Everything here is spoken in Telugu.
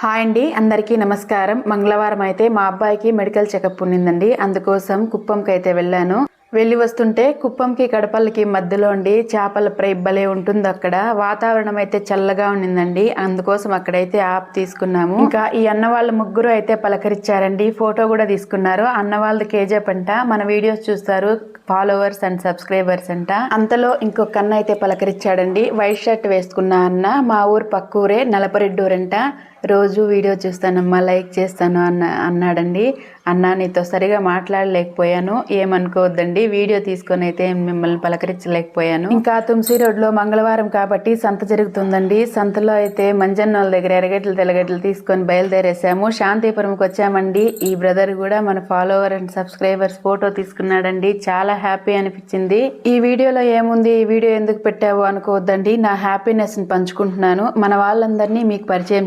హాయ్ అండి, అందరికీ నమస్కారం. మంగళవారం అయితే మా అబ్బాయికి మెడికల్ చెకప్ ఉన్నిందండి. అందుకోసం కుప్పంకి అయితే వెళ్ళాను. వెళ్ళి వస్తుంటే కుప్పంకి కడపల్లికి మధ్యలో అండి చేపల ఫ్రై భలే ఉంటుంది. అక్కడ వాతావరణం అయితే చల్లగా ఉన్నిందండి. అందుకోసం అక్కడైతే ఆప్ తీసుకున్నాము. ఇంకా ఈ అన్న వాళ్ళ ముగ్గురు అయితే పలకరించారండి, ఫోటో కూడా తీసుకున్నారు. అన్న వాళ్ళది కేజీఎఫ్ అంట, మన వీడియోస్ చూస్తారు, ఫాలోవర్స్ అండ్ సబ్స్క్రైబర్స్ అంట. అంతలో ఇంకొక అన్న అయితే పలకరించాడండి. వైట్ షర్ట్ వేసుకున్న అన్న మా ఊరు పక్కూరే, నలపరెడ్డూరంట. రోజు వీడియో చూస్తానమ్మా, లైక్ చేస్తాను అన్నాడండి. అన్న నీతో సరిగా మాట్లాడలేకపోయాను, ఏమనుకోవద్దండి. వీడియో తీసుకొని అయితే మిమ్మల్ని పలకరించలేకపోయాను. ఇంకా తుమ్సి రోడ్లో మంగళవారం కాబట్టి సంత జరుగుతుందండి. సంతలో అయితే మంజన్నోళ్ళ దగ్గర ఎర్రగడ్డలు తెల్లగడ్డలు తీసుకొని బయలుదేరేసాము. శాంతిపురంకి వచ్చామండి. ఈ బ్రదర్ కూడా మన ఫాలోవర్ అండ్ సబ్స్క్రైబర్స్ ఫోటో తీసుకున్నాడండి. చాలా హ్యాపీ అనిపించింది. ఈ వీడియోలో ఏముంది, ఈ వీడియో ఎందుకు పెట్టావు అనుకోవద్దండి. నా హ్యాపీనెస్ ని పంచుకుంటున్నాను. మన వాళ్ళందరినీ మీకు పరిచయం